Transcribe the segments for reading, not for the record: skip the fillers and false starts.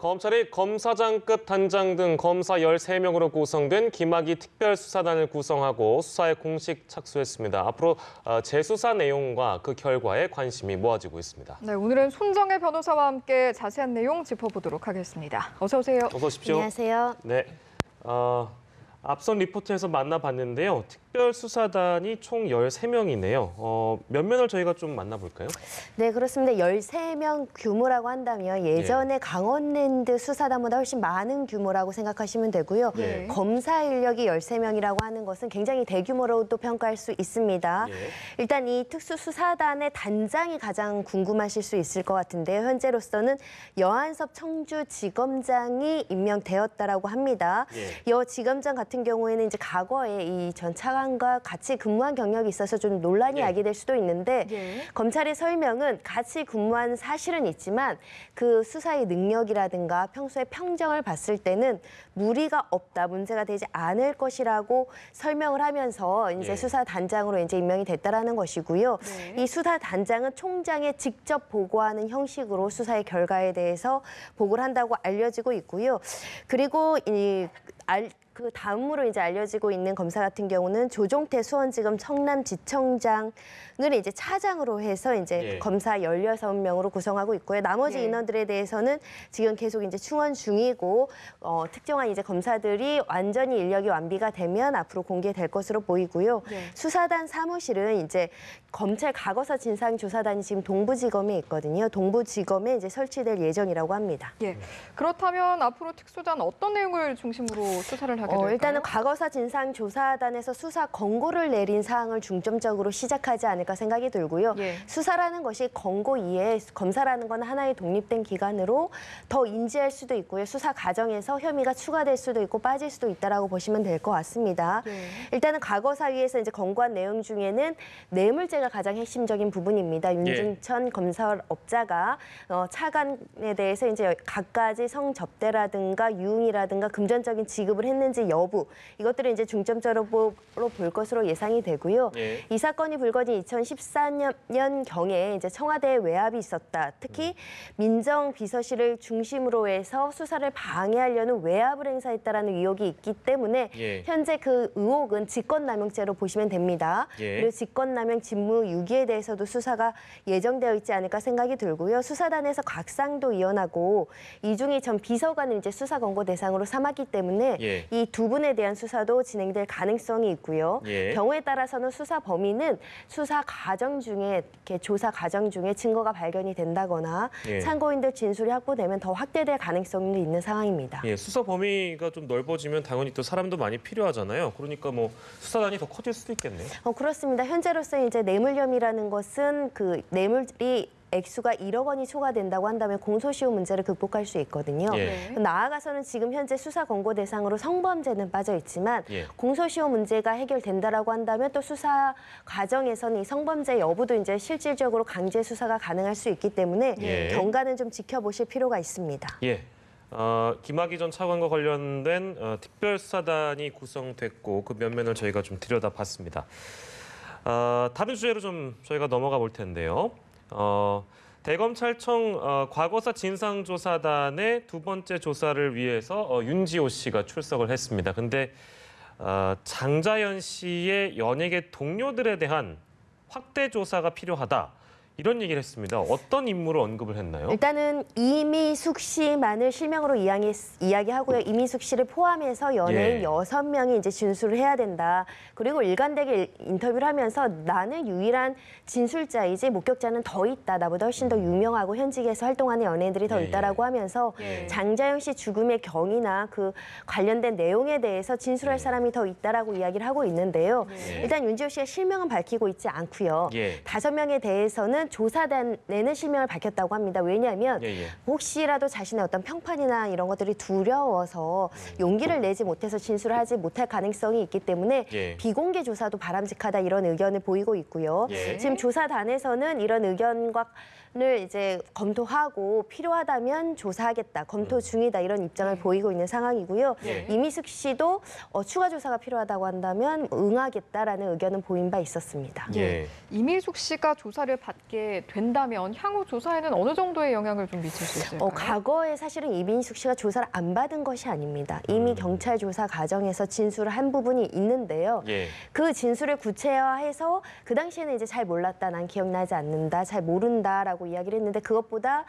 검찰이 검사장급 단장 등 검사 13명으로 구성된 김학의 특별수사단을 구성하고 수사에 공식 착수했습니다. 앞으로 재수사 내용과 그 결과에 관심이 모아지고 있습니다. 네, 오늘은 손정혜 변호사와 함께 자세한 내용 짚어보도록 하겠습니다. 어서 오세요. 어서 오십시오. 안녕하세요. 네, 앞선 리포트에서 만나봤는데요. 특별수사단이 총 13명이네요. 몇 면을 저희가 좀 만나볼까요? 네, 그렇습니다. 13명 규모라고 한다면 예전에 강원랜드 수사단보다 훨씬 많은 규모라고 생각하시면 되고요. 네. 검사 인력이 13명이라고 하는 것은 굉장히 대규모로도 평가할 수 있습니다. 네. 일단 이 특수수사단의 단장이 가장 궁금하실 수 있을 것 같은데요. 현재로서는 여한섭 청주지검장이 임명되었다라고 합니다. 여 지검장 같은 경우에는 이제 과거에 이 전 차관과 같이 근무한 경력이 있어서 좀 논란이 야기될 수도 있는데 검찰의 설명은 같이 근무한 사실은 있지만 그 수사의 능력이라든가 평소의 평정을 봤을 때는 무리가 없다, 문제가 되지 않을 것이라고 설명을 하면서 이제 수사단장으로 이제 임명이 됐다라는 것이고요. 이 수사단장은 총장에 직접 보고하는 형식으로 수사의 결과에 대해서 보고를 한다고 알려지고 있고요. 그리고 그 다음으로 이제 알려지고 있는 검사 같은 경우는 조종태 수원지검 성남지청장을 이제 차장으로 해서 이제 검사 16명으로 구성하고 있고요. 나머지 인원들에 대해서는 지금 계속 이제 충원 중이고 특정한 이제 검사들이 완전히 인력이 완비가 되면 앞으로 공개될 것으로 보이고요. 수사단 사무실은 이제 검찰 과거사 진상조사단이 지금 동부지검에 있거든요. 동부지검에 이제 설치될 예정이라고 합니다. 그렇다면 앞으로 특수단 어떤 내용을 중심으로 수사를 하게 될까요? 일단은 과거사 진상조사단에서 수사 권고를 내린 사항을 중점적으로 시작하지 않을까 생각이 들고요. 수사라는 것이 권고 이외에 검사라는 건 하나의 독립된 기관으로 더 인지할 수도 있고요. 수사 과정에서 혐의가 추가될 수도 있고 빠질 수도 있다라고 보시면 될 것 같습니다. 일단은 과거사위에서 이제 권고한 내용 중에는 뇌물죄가 가장 핵심적인 부분입니다. 윤중천 검사업자가 차관에 대해서 이제 갖가지 성접대라든가 유흥이라든가 금전적인 지급을 했는지 여부, 이것들을 이제 중점적으로 볼 것으로 예상이 되고요. 이 사건이 불거진 2014년경에 이제 청와대에 외압이 있었다. 특히 민정비서실을 중심으로 해서 수사를 방해하려는 외압을 행사했다라는 의혹이 있기 때문에 현재 그 의혹은 직권남용죄로 보시면 됩니다. 그리고 직권남용 직무유기에 대해서도 수사가 예정되어 있지 않을까 생각이 들고요. 수사단에서 곽상도 위원하고 이중희 전 비서관을 이제 수사 권고 대상으로 삼았기 때문에 이 두 분에 대한 수사도 진행될 가능성이 있고요. 경우에 따라서는 수사 범위는 수사 과정 중에 이렇게 조사 과정 중에 증거가 발견이 된다거나 참고인들 진술이 확보되면 더 확대될 가능성이 있는 상황입니다. 수사 범위가 좀 넓어지면 당연히 또 사람도 많이 필요하잖아요. 그러니까 뭐 수사단이 더 커질 수도 있겠네요. 그렇습니다. 현재로서 이제 뇌물 혐의라는 것은 그 뇌물이 액수가 1억 원이 초과된다고 한다면 공소시효 문제를 극복할 수 있거든요. 나아가서는 지금 현재 수사 권고 대상으로 성범죄는 빠져 있지만 공소시효 문제가 해결된다라고 한다면 또 수사 과정에서는 이 성범죄 여부도 이제 실질적으로 강제 수사가 가능할 수 있기 때문에 경과는 좀 지켜보실 필요가 있습니다. 김학의 전 차관과 관련된 특별수사단이 구성됐고 그 면면을 저희가 좀 들여다봤습니다. 다른 주제로 좀 저희가 넘어가 볼 텐데요. 대검찰청 과거사 진상조사단의 두 번째 조사를 위해서 윤지호 씨가 출석을 했습니다. 근데 장자연 씨의 연예계 동료들에 대한 확대 조사가 필요하다. 이런 얘기를 했습니다. 어떤 인물을 언급을 했나요? 일단은 이미숙 씨만을 실명으로 이야기하고요. 이미숙 씨를 포함해서 연예인 6명이 이제 진술을 해야 된다. 그리고 일관되게 인터뷰를 하면서 나는 유일한 진술자이지 목격자는 더 있다. 나보다 훨씬 더 유명하고 현직에서 활동하는 연예인들이 더 있다라고 하면서 장자연 씨 죽음의 경위나 그 관련된 내용에 대해서 진술할 사람이 더 있다라고 이야기를 하고 있는데요. 일단 윤지호 씨가 실명은 밝히고 있지 않고요. 5명에 대해서는 조사단에는 실명을 밝혔다고 합니다. 왜냐하면 혹시라도 자신의 어떤 평판이나 이런 것들이 두려워서 용기를 내지 못해서 진술을 하지 못할 가능성이 있기 때문에 비공개 조사도 바람직하다 이런 의견을 보이고 있고요. 지금 조사단에서는 이런 의견과 를 이제 검토하고 필요하다면 조사하겠다, 검토 중이다 이런 입장을 보이고 있는 상황이고요. 이미숙 씨도 추가 조사가 필요하다고 한다면 응하겠다라는 의견은 보인 바 있었습니다. 이미숙 씨가 조사를 받기 있게 된다면 향후 조사에는 어느 정도의 영향을 좀 미칠 수 있을까요? 과거에 사실은 이민숙 씨가 조사를 안 받은 것이 아닙니다. 이미 경찰 조사 과정에서 진술을 한 부분이 있는데요. 예. 그 진술을 구체화해서 그 당시에는 이제 잘 몰랐다, 난 기억나지 않는다, 잘 모른다라고 이야기를 했는데 그것보다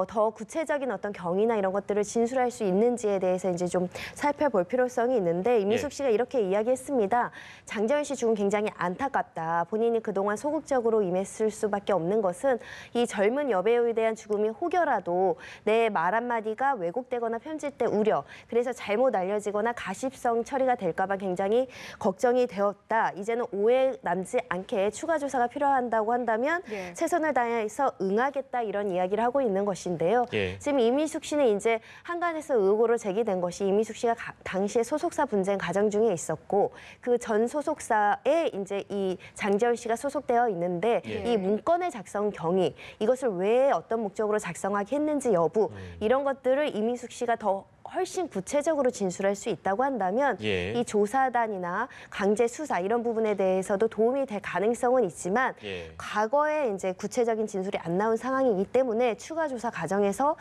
더 구체적인 어떤 경위나 이런 것들을 진술할 수 있는지에 대해서 이제 좀 살펴볼 필요성이 있는데 이민숙 씨가 이렇게 이야기했습니다. 장자연 씨 죽음 굉장히 안타깝다. 본인이 그동안 소극적으로 임했을 수밖에 없는 것은 이 젊은 여배우에 대한 죽음이 혹여라도 내 말 한마디가 왜곡되거나 편집돼 우려, 그래서 잘못 알려지거나 가십성 처리가 될까 봐 굉장히 걱정이 되었다. 이제는 오해 남지 않게 추가 조사가 필요하다고 한다면 최선을 다해서 응하겠다, 이런 이야기를 하고 있는 것인데요. 지금 이민숙 씨는 이제 한간에서 의혹으로 제기된 것이 이민숙 씨가 당시에 소속사 분쟁 과정 중에 있었고 그 전 소속사에 이제 이 장자연 씨가 소속되어 있는데 이 문건의 작성 경위, 이것을 왜 어떤 목적으로 작성하게 했는지 여부, 이런 것들을 이민숙 씨가 더 훨씬 구체적으로 진술할 수 있다고 한다면 이 조사단이나 강제 수사 이런 부분에 대해서도 도움이 될 가능성은 있지만 과거에 이제 구체적인 진술이 안 나온 상황이기 때문에 추가 조사 과정에서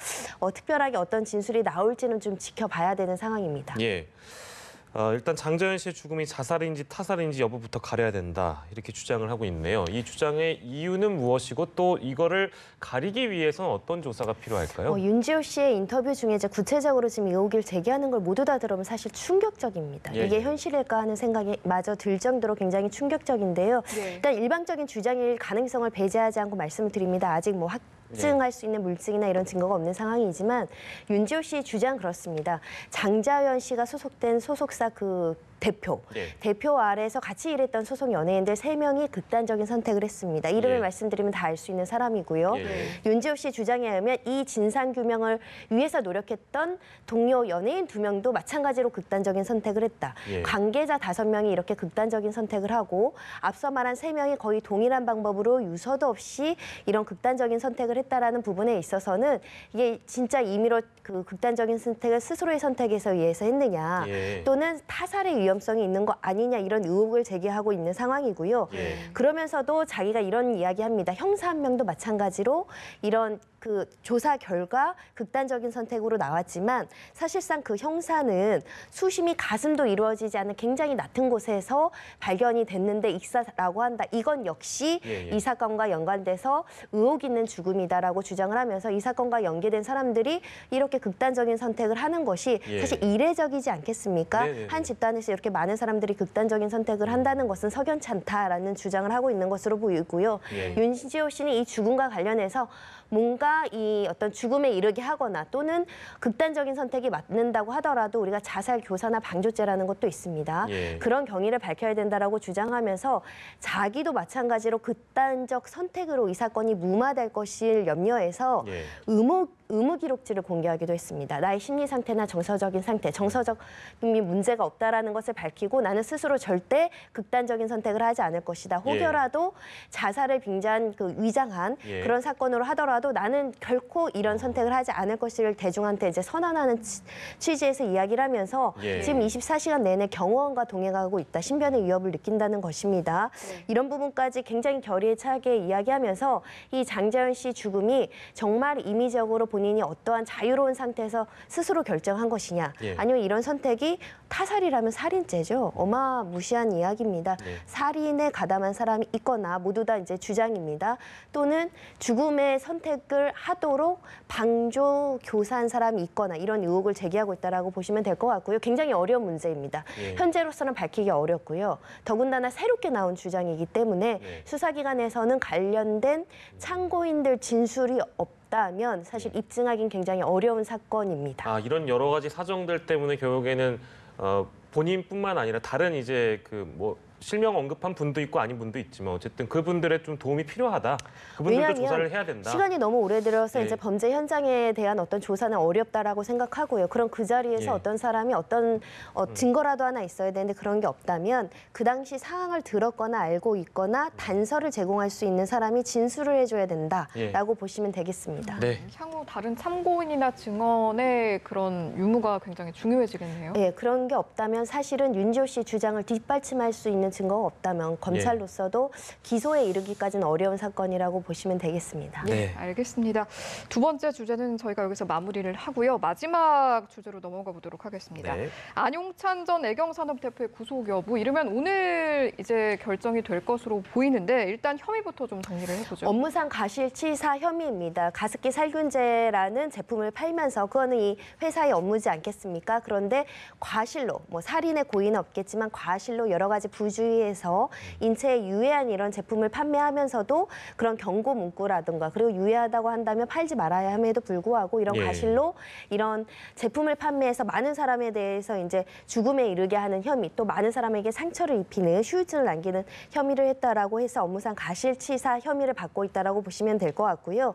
특별하게 어떤 진술이 나올지는 좀 지켜봐야 되는 상황입니다. 일단 장자연 씨의 죽음이 자살인지 타살인지 여부부터 가려야 된다, 이렇게 주장을 하고 있네요. 이 주장의 이유는 무엇이고 또 이거를 가리기 위해서는 어떤 조사가 필요할까요? 윤지호 씨의 인터뷰 중에 이제 구체적으로 지금 의혹을 제기하는 걸 모두 다 들으면 사실 충격적입니다. 이게 현실일까 하는 생각이 마저 들 정도로 굉장히 충격적인데요. 일단 일방적인 주장일 가능성을 배제하지 않고 말씀을 드립니다. 아직 뭐 확증할 수 있는 물증이나 이런 증거가 없는 상황이지만 윤지호 씨의 주장 그렇습니다. 장자연 씨가 소속된 소속사 그 대표 아래에서 같이 일했던 소속 연예인들 3명이 극단적인 선택을 했습니다. 이름을 말씀드리면 다 알 수 있는 사람이고요. 윤지호 씨 주장에 의하면 이 진상규명을 위해서 노력했던 동료 연예인 2명도 마찬가지로 극단적인 선택을 했다. 관계자 5명이 이렇게 극단적인 선택을 하고 앞서 말한 3명이 거의 동일한 방법으로 유서도 없이 이런 극단적인 선택을 했다라는 부분에 있어서는 이게 진짜 임의로 그 극단적인 선택을 스스로의 선택에서 의해서 했느냐 또는 타살의 위험성이 있는 거 아니냐, 이런 의혹을 제기하고 있는 상황이고요. 그러면서도 자기가 이런 이야기합니다. 형사 1명도 마찬가지로 이런 그 조사 결과 극단적인 선택으로 나왔지만 사실상 그 형사는 수심이 가슴도 이루어지지 않은 굉장히 낮은 곳에서 발견이 됐는데 익사라고 한다. 이건 역시 이 사건과 연관돼서 의혹 있는 죽음이다라고 주장을 하면서 이 사건과 연계된 사람들이 이렇게 극단적인 선택을 하는 것이 사실 이례적이지 않겠습니까? 한 집단에서 이렇게 많은 사람들이 극단적인 선택을 한다는 것은 석연치 않다라는 주장을 하고 있는 것으로 보이고요. 윤지호 씨는 이 죽음과 관련해서 뭔가 이 어떤 죽음에 이르게 하거나 또는 극단적인 선택이 맞는다고 하더라도 우리가 자살 교사나 방조죄라는 것도 있습니다. 그런 경위를 밝혀야 된다라고 주장하면서 자기도 마찬가지로 극단적 선택으로 이 사건이 무마될 것을 염려해서 의무 기록지를 공개하기도 했습니다. 나의 심리 상태나 정서적인 상태, 정서적인 문제가 없다라는 것을 밝히고 나는 스스로 절대 극단적인 선택을 하지 않을 것이다. 혹여라도 자살을 빙자한 그 위장한 그런 사건으로 하더라도 나는 결코 이런 선택을 하지 않을 것을 대중한테 이제 선언하는 취지에서 이야기를 하면서 지금 24시간 내내 경호원과 동행하고 있다. 신변의 위협을 느낀다는 것입니다. 이런 부분까지 굉장히 결의에 차게 이야기하면서 이 장자연 씨 죽음이 정말 임의적으로 본인이 어떠한 자유로운 상태에서 스스로 결정한 것이냐, 아니면 이런 선택이 타살이라면 살인죄죠. 어마무시한 이야기입니다. 살인에 가담한 사람이 있거나 모두 다 이제 주장입니다. 또는 죽음의 선택을 하도록 방조 교사한 사람이 있거나 이런 의혹을 제기하고 있다라고 보시면 될 것 같고요. 굉장히 어려운 문제입니다. 현재로서는 밝히기 어렵고요. 더군다나 새롭게 나온 주장이기 때문에 수사기관에서는 관련된 참고인들 진술이 없다면 사실 입증하기는 굉장히 어려운 사건입니다. 이런 여러 가지 사정들 때문에 결국에는 본인뿐만 아니라 다른 이제 그 실명 언급한 분도 있고 아닌 분도 있지만 어쨌든 그분들의 좀 도움이 필요하다. 그분들도 조사를 해야 된다. 시간이 너무 오래들어서 이제 범죄 현장에 대한 어떤 조사는 어렵다라고 생각하고요. 그럼 그 자리에서 어떤 사람이 어떤 증거라도 하나 있어야 되는데 그런 게 없다면 그 당시 상황을 들었거나 알고 있거나 단서를 제공할 수 있는 사람이 진술을 해줘야 된다라고 보시면 되겠습니다. 향후 다른 참고인이나 증언의 그런 유무가 굉장히 중요해지겠네요. 그런 게 없다면 사실은 윤지호 씨 주장을 뒷받침할 수 있는 있는 증거가 없다면 검찰로서도 기소에 이르기까지는 어려운 사건이라고 보시면 되겠습니다. 네, 알겠습니다. 두 번째 주제는 저희가 여기서 마무리를 하고요. 마지막 주제로 넘어가 보도록 하겠습니다. 네. 안용찬 전 애경산업 대표의 구속 여부, 이르면 오늘 이제 결정이 될 것으로 보이는데 일단 혐의부터 좀 정리를 해보죠. 업무상 과실치사 혐의입니다. 가습기 살균제라는 제품을 팔면서 그거는 이 회사의 업무지 않겠습니까? 그런데 과실로, 뭐 살인의 고의는 없겠지만 과실로 여러 가지 부주의해서 인체에 유해한 이런 제품을 판매하면서도 그런 경고 문구라든가 그리고 유해하다고 한다면 팔지 말아야 함에도 불구하고 이런 과실로 이런 제품을 판매해서 많은 사람에 대해서 이제 죽음에 이르게 하는 혐의, 또 많은 사람에게 상처를 입히는 휴유증을 남기는 혐의를 했다라고 해서 업무상 과실치사 혐의를 받고 있다라고 보시면 될 것 같고요.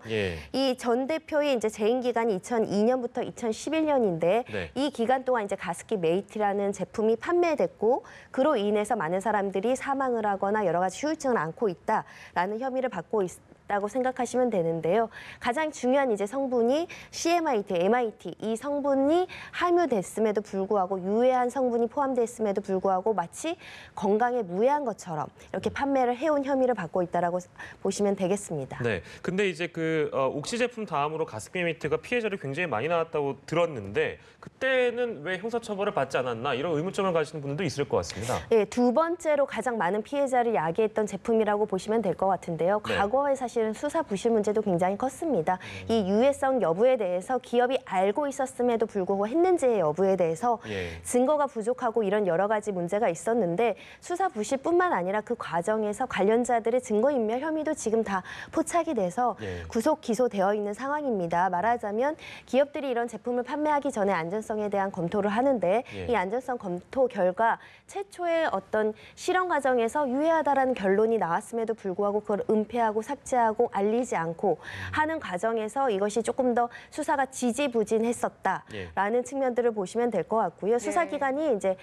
이 전 대표의 이제 재임 기간이 2002년부터 2011년인데 이 기간 동안 이제 가습기 메이트라는 제품이 판매됐고 그로 인해서 많은 사람들이 사망을 하거나 여러 가지 후유증을 안고 있다라는 혐의를 받고 있다고 생각하시면 되는데요. 가장 중요한 이제 성분이 CMIT, MIT 이 성분이 함유됐음에도 불구하고 유해한 성분이 포함됐음에도 불구하고 마치 건강에 무해한 것처럼 이렇게 판매를 해온 혐의를 받고 있다라고 보시면 되겠습니다. 네. 근데 이제 그 옥시 제품 다음으로 가습기 메이트가 피해자를 굉장히 많이 나왔다고 들었는데 그때는 왜 형사처벌을 받지 않았나 이런 의문점을 가지는 분들도 있을 것 같습니다. 네, 두 번째로 가장 많은 피해자를 야기했던 제품이라고 보시면 될 것 같은데요. 과거에 사실은 수사 부실 문제도 굉장히 컸습니다. 이 유해성 여부에 대해서 기업이 알고 있었음에도 불구하고 했는지의 여부에 대해서 증거가 부족하고 이런 여러 가지 문제가 있었는데 수사 부실뿐만 아니라 그 과정에서 관련자들의 증거인멸 혐의도 지금 다 포착이 돼서 구속 기소되어 있는 상황입니다. 말하자면 기업들이 이런 제품을 판매하기 전에 안전성에 대한 검토를 하는데 이 안전성 검토 결과 최초의 어떤 실험 과정에서 유해하다라는 결론이 나왔음에도 불구하고 그걸 은폐하고 삭제하고 알리지 않고 하는 과정에서 이것이 조금 더 수사가 지지부진했었다라는 측면들을 보시면 될 것 같고요. 수사 기간이 이제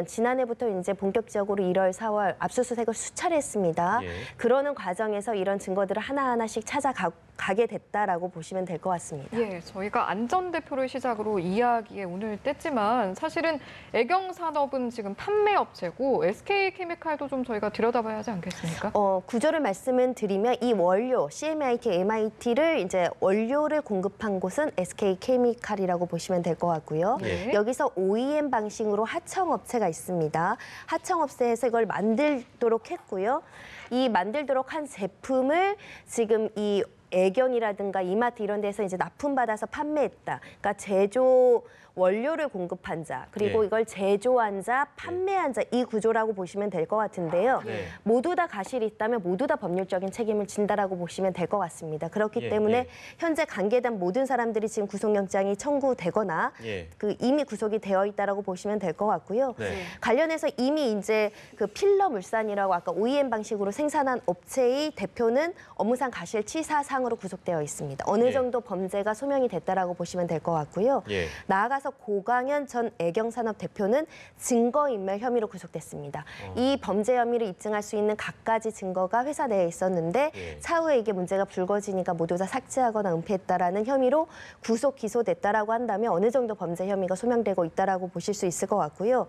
지난해부터 이제 본격적으로 1월, 4월 압수수색을 수차례 했습니다. 그러는 과정에서 이런 증거들을 하나하나씩 찾아가게 됐다라고 보시면 될 것 같습니다. 예, 저희가 안 전 대표를 시작으로 이야기에 오늘 뗐지만 사실은 애경산업은 지금 판매업체고 SK케미칼도 좀 저희가 들여다봐야 하지 않겠습니까? 구조를 말씀을 드리면 이 원료 CMIT, MIT를 이제 원료를 공급한 곳은 SK케미칼이라고 보시면 될 것 같고요. 여기서 OEM 방식으로 하청업체가 있습니다. 하청업체에서 이걸 만들도록 했고요. 이 만들도록 한 제품을 지금 이 애경이라든가 이마트 이런 데서 이제 납품받아서 판매했다. 그러니까 제조 원료를 공급한 자, 그리고 이걸 제조한 자, 판매한 자 이 구조라고 보시면 될 것 같은데요. 모두 다 과실이 있다면 모두 다 법률적인 책임을 진다라고 보시면 될 것 같습니다. 그렇기 때문에 현재 관계된 모든 사람들이 지금 구속영장이 청구되거나 그 이미 구속이 되어 있다라고 보시면 될 것 같고요. 관련해서 이미 이제 그 필러 물산이라고 아까 OEM 방식으로 생산한 업체의 대표는 업무상 과실치사상으로 구속되어 있습니다. 어느 정도 범죄가 소명이 됐다라고 보시면 될 것 같고요. 나아가서 고강현 전 애경산업 대표는 증거인멸 혐의로 구속됐습니다. 이 범죄 혐의를 입증할 수 있는 갖가지 증거가 회사 내에 있었는데 차후에 이게 문제가 불거지니까 모두 다 삭제하거나 은폐했다라는 혐의로 구속 기소됐다라고 한다면 어느 정도 범죄 혐의가 소명되고 있다라고 보실 수 있을 것 같고요.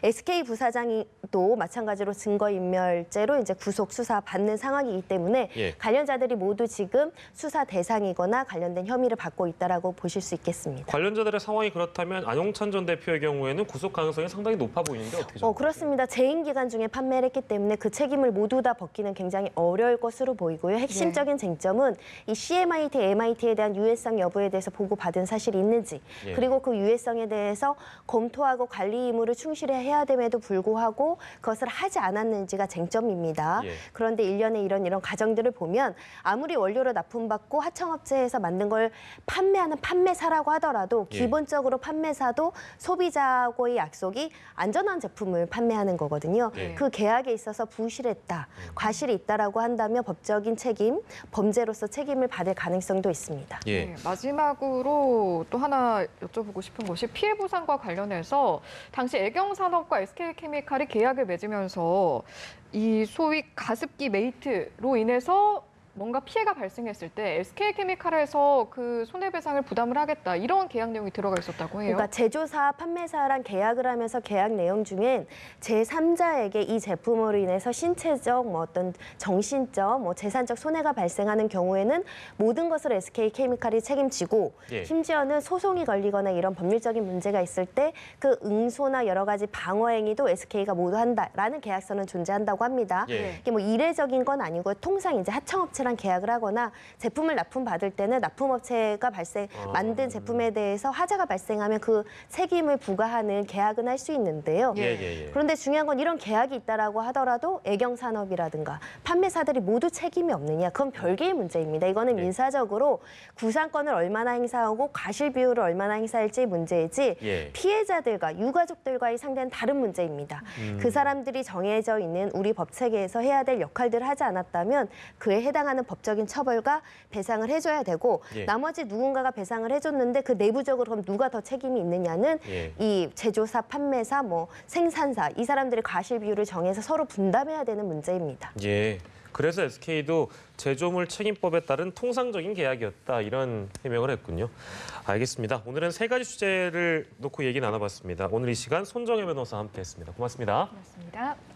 SK 부사장도 마찬가지로 증거인멸죄로 이제 구속 수사 받는 상황이기 때문에 관련자들이 모두 지금 수사 대상이거나 관련된 혐의를 받고 있다라고 보실 수 있겠습니다. 관련자들의 상황이 그렇다면 안용찬 전 대표의 경우에는 구속 가능성이 상당히 높아 보이는데 어떻게 생각하세요? 그렇습니다. 재임 기간 중에 판매를 했기 때문에 그 책임을 모두 다 벗기는 굉장히 어려울 것으로 보이고요. 핵심적인 쟁점은 이 CMIT, MIT에 대한 유해성 여부에 대해서 보고받은 사실이 있는지 그리고 그 유해성에 대해서 검토하고 관리 의무를 충실히 해야 됨에도 불구하고 그것을 하지 않았는지가 쟁점입니다. 그런데 일련의 이런 과정들을 보면 아무리 원료로 납품받고 하청업체에서 만든 걸 판매하는 판매사라고 하더라도 기본적으로 판매사도 소비자하고의 약속이 안전한 제품을 판매하는 거거든요. 그 계약에 있어서 부실했다, 과실이 있다라고 한다면 법적인 책임, 범죄로서 책임을 받을 가능성도 있습니다. 마지막으로 또 하나 여쭤보고 싶은 것이 피해 보상과 관련해서 당시 애경산업과 SK케미칼이 계약을 맺으면서 이 소위 가습기 메이트로 인해서 뭔가 피해가 발생했을 때 SK케미칼에서 그 손해배상을 부담을 하겠다 이런 계약 내용이 들어가 있었다고 해요. 그러니까 제조사, 판매사랑 계약을 하면서 계약 내용 중엔 제3자에게 이 제품으로 인해서 신체적, 뭐 어떤 정신적, 뭐 재산적 손해가 발생하는 경우에는 모든 것을 SK케미칼이 책임지고 예. 심지어는 소송이 걸리거나 이런 법률적인 문제가 있을 때 그 응소나 여러 가지 방어 행위도 SK가 모두 한다라는 계약서는 존재한다고 합니다. 예. 이게 뭐 이례적인 건 아니고 통상 이제 하청업체랑 계약을 하거나 제품을 납품받을 때는 납품업체가 만든 제품에 대해서 하자가 발생하면 그 책임을 부과하는 계약은 할 수 있는데요. 예. 그런데 중요한 건 이런 계약이 있다라고 하더라도 애경산업이라든가 판매사들이 모두 책임이 없느냐, 그건 별개의 문제입니다. 이거는 예. 민사적으로 구상권을 얼마나 행사하고 과실 비율을 얼마나 행사할지 문제이지 예. 피해자들과 유가족들과의 상대는 다른 문제입니다. 그 사람들이 정해져 있는 우리 법 체계에서 해야 될 역할들을 하지 않았다면 그에 해당하는 법적인 처벌과 배상을 해줘야 되고 예. 나머지 누군가가 배상을 해줬는데 그 내부적으로 그럼 누가 더 책임이 있느냐는 예. 이 제조사, 판매사, 뭐 생산사 이 사람들의 과실 비율을 정해서 서로 분담해야 되는 문제입니다. 예. 그래서 SK도 제조물 책임법에 따른 통상적인 계약이었다 이런 해명을 했군요. 알겠습니다. 오늘은 세 가지 주제를 놓고 얘기 나눠봤습니다. 오늘 이 시간 손정혜 변호사와 함께했습니다. 고맙습니다. 고맙습니다.